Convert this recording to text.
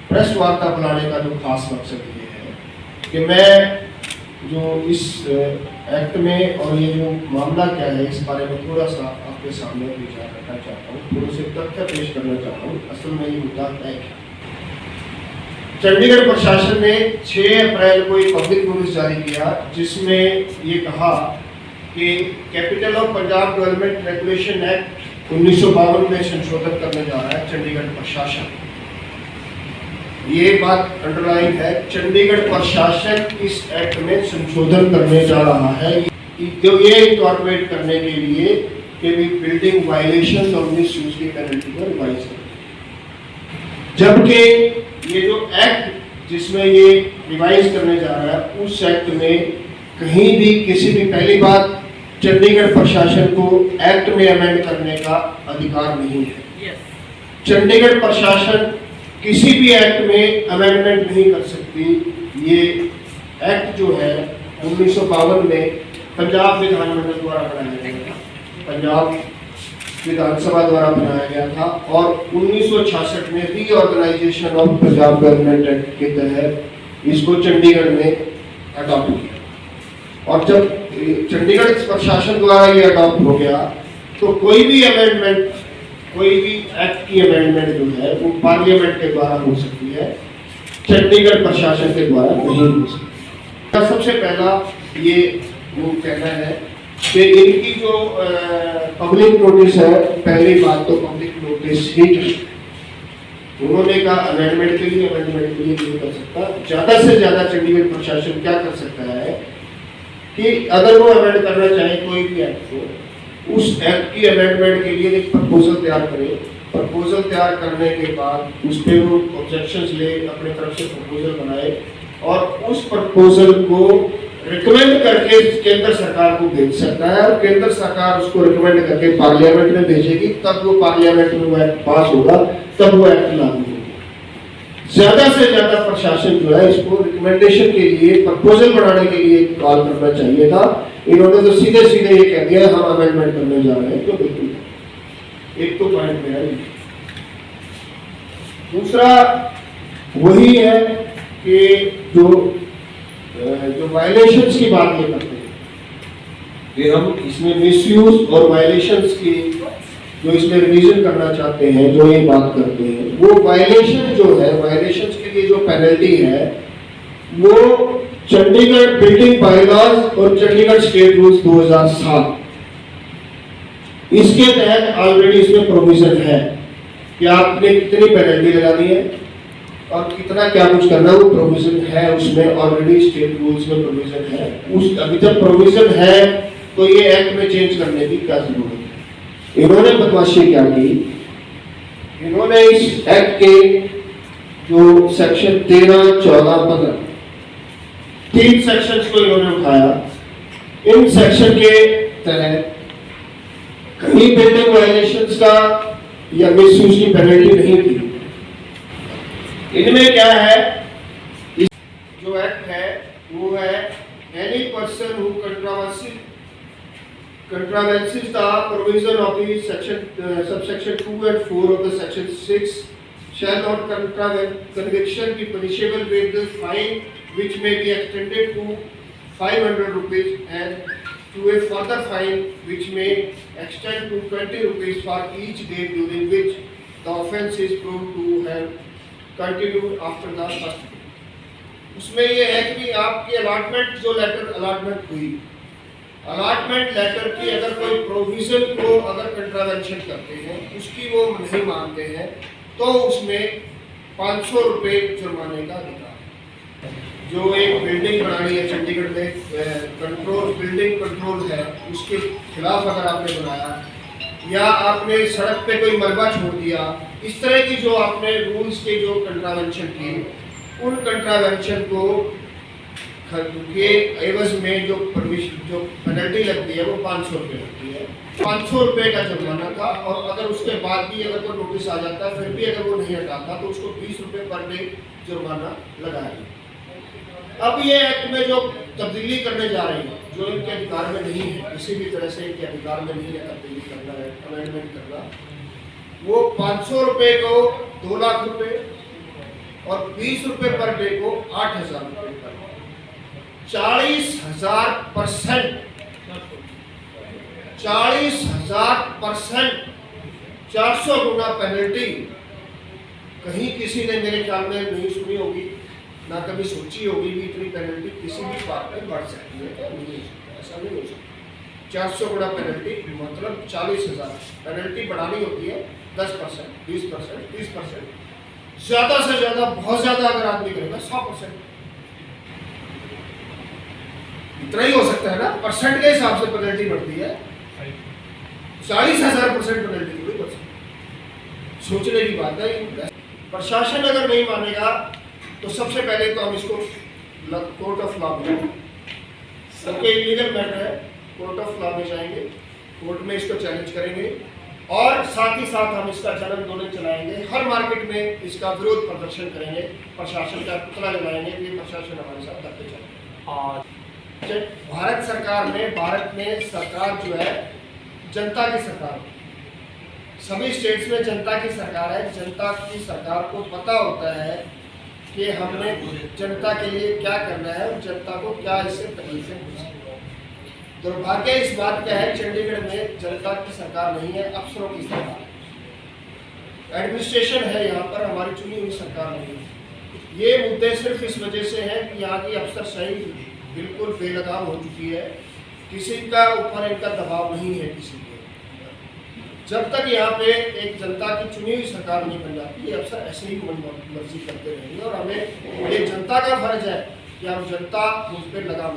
Press वार्ता बुलाने का जो खास मकसद ये है कि मैं जो इस एक्ट में और ये जो मामला क्या है इस बारे में थोड़ा सा आपके सामने विचार रखना चाहता हूँ, थोड़े से तथ्य पेश करना चाहता हूँ। असल में ये मुद्दा तय है। चंडीगढ़ प्रशासन ने 6 अप्रैल को एक पब्लिक नोटिस जारी किया जिसमें ये कहा कि capital of Punjab development regulation act 1952 में संशोधन करने जा रहा है चंडीगढ़ प्रशासन। ये बात अंडरलाइन है, चंडीगढ़ प्रशासन इस एक्ट में संशोधन करने जा रहा है जो ये इनकॉर्पोरेट करने के लिए कि भी बिल्डिंग वायलेशन और मिसयूज की पेनल्टी को रिवाइज करें। जबकि ये जो एक्ट जिसमें ये रिवाइज करने जा रहा है उस एक्ट में कहीं भी किसी भी, पहली बात चंडीगढ़ प्रशासन को एक्ट में अमेंड करने का अधिकार नहीं है। चंडीगढ़ प्रशासन किसी भी एक्ट में अमेंडमेंट नहीं कर सकती। ये एक्ट जो है 1952 में पंजाब विधानमंडल द्वारा बनाया गया था, पंजाब विधानसभा द्वारा बनाया गया था और 1966 में reorganisation of Punjab government act के तहत इसको चंडीगढ़ में अडॉप्ट किया। और जब चंडीगढ़ प्रशासन द्वारा ये अडॉप्ट हो गया तो कोई भी अमेंडमेंट, कोई भी एक्ट की अमेंडमेंट जो है वो पार्लियामेंट के द्वारा हो सकती है, चंडीगढ़ प्रशासन के द्वारा नहीं हो सकती। सबसे पहला ये वो कहना है कि इनकी जो पब्लिक नोटिस है, पहली बात तो पब्लिक नोटिस ही उन्होंने कहा अमेंडमेंट के लिए नहीं कर सकता। ज़्यादा से ज़्यादा चंडीगढ़ प्रशासन क्या कर सकता है कि अगर वो अमेंड करना चाहे कोई भी एक्ट को, उस एक्ट की अमेंडमेंट के लिए एक प्रपोजल तैयार करे। प्रपोजल तैयार करने के बाद उस पर वो ऑब्जेक्शंस ले, अपने तरफ से प्रपोजल बनाए और उस प्रपोजल को रिकमेंड करके केंद्र सरकार को भेज सकता है और केंद्र सरकार उसको रिकमेंड करके पार्लियामेंट में भेजेगी। तब वो पार्लियामेंट में वो एक्ट पास होगा, तब वो एक्ट लागू होगा। ज्यादा से ज्यादा प्रशासन जो है इसको रिकमेंडेशन के लिए, प्रपोजल बनाने के लिए कॉल करना चाहिए था। इन्होंने तो सीधे सीधे ये कह दिया हम अमेंडमेंट करने जा रहे हैं, तो बिल्कुल एक तो पॉइंट मेरा ही। दूसरा वही है कि जो वायलेशंस की बात ये करते हैं कि हम इसमें मिसयूज और वायलेशंस की जो इसमें रिवीजन करना चाहते हैं, जो ये बात करते हैं, वो वायलेशन जो है, वायलेशंस के लिए जो पेनल्टी है वो चंडीगढ़ बिल्डिंग बायलॉज और चंडीगढ़ स्टेट रूल्स 2007 इसके तहत ऑलरेडी इसमें प्रोविजन है कि आपने कितनी पेनल्टी लगानी है और कितना क्या कुछ करना, वो प्रोविजन है उसमें ऑलरेडी, स्टेट रूल्स में प्रोविजन है। उस अभी तक प्रोविजन है तो ये एक्ट में चेंज करने की क्या जरूरत है। इन्होंने बदमाशी क्या की, इन्होंने इस एक्ट के जो सेक्शन 13, 14, 15 3 सेक्शंस को इन्होंने उठाया। इन सेक्शन के तहत कहीं बिल्डिंग वायलेशंस का या मिसयूज की पेनल्टी नहीं थी। इनमें क्या है, इस जो एक्ट है वो है any person who contravenes the provision of the subsection 2 and 4 of the section 6 shall not contravene conviction be punishable with the fine which may be extended to 500 rupees and to a further fine which may extend to 20 rupees for each day during which the offence is proved to have continued after the first day। उसमें ये है कि आपकी allotment, जो letter allotment हुई, allotment letter की अगर कोई प्रोविजन को अगर कंट्रावेंशन करते हैं, उसकी वो नहीं मानते हैं, तो उसमें 500 रुपये जुर्माने का अधिकार है। जो एक बिल्डिंग बनानी है चंडीगढ़ में, बिल्डिंग कंट्रोल है, उसके खिलाफ अगर आपने बनाया या आपने सड़क पे कोई मलबा छोड़ दिया, इस तरह की जो आपने रूल्स के जो कंट्रावेंशन की, उन कंट्रावेंशन को के एवज में जो पेनल्टी लगती है वो 500 रुपये लगती है। 500 रुपये का जुर्माना था और अगर उसके बाद भी अगर कोई नोटिस आ जाता है, फिर भी अगर वो नहीं हटाता तो उसको 20 रुपये पर डे जुर्माना लगाएगा। अब ये एक्ट में जो तब्दीली करने जा रही है, जो इनके अधिकार में नहीं है, किसी भी तरह से इनके अधिकार में नहीं है तब्दीली करना है, अमेंडमेंट करना, वो 500 रुपये को 2 लाख रुपये और 20 रुपए पर डे को 8,000 रुपए पर, 40,000%, 40,000%, 400 गुना पेनल्टी। कहीं किसी ने मेरे ख्याल में नहीं सुनी होगी, ना कभी सोची होगी कि इतनी पेनल्टी किसी भी बात में बढ़ सकती है। तो नहीं, ऐसा नहीं हो सकता। 400 गुना पेनल्टी मतलब 40,000। पेनल्टी बढ़ानी होती है 10%, 20%, 30%, ज्यादा से ज्यादा, बहुत ज्यादा अगर आदमी करेगा 100%। इतना ही हो सकता है ना, परसेंट के हिसाब से पेनल्टी बढ़ती है। 40,000% पेनल्टी थोड़ी बढ़ सकती, सोचने की बात है। प्रशासन अगर नहीं मानेगा तो सबसे पहले तो हम इसको कोर्ट ऑफ लॉ में, सबके इलीगल मैटर है, कोर्ट ऑफ लॉ में जाएंगे, कोर्ट में इसको चैलेंज करेंगे और साथ ही साथ हम इसका जन आंदोलन चलाएंगे। हर मार्केट में इसका विरोध प्रदर्शन करेंगे, प्रशासन का पुतला जलाएंगे कि प्रशासन हमारे साथ करते चले। भारत में सरकार जो है जनता की सरकार, सभी स्टेट्स में जनता की सरकार है। जनता की सरकार को पता होता है कि हमने जनता के लिए क्या करना है और जनता को क्या इससे तकलीफें हो सकती है। दुर्भाग्य इस बात का है, चंडीगढ़ में जनता की सरकार नहीं है, अफसरों की सरकार, एडमिनिस्ट्रेशन है यहाँ पर, हमारी चुनी हुई सरकार नहीं है। ये मुद्दे सिर्फ इस वजह से हैं कि यहाँ की अफसरशाही बिल्कुल बेलगाम हो चुकी है, किसी का ऊपर इनका दबाव नहीं है किसी के। जब तक यहाँ पे एक जनता की चुनी हुई सरकार नहीं बन जाती, ये अफसर ऐसे ही मर्जी करते रहेंगे और हमें ये जनता का फर्ज है कि हम जनता उस पर लगाम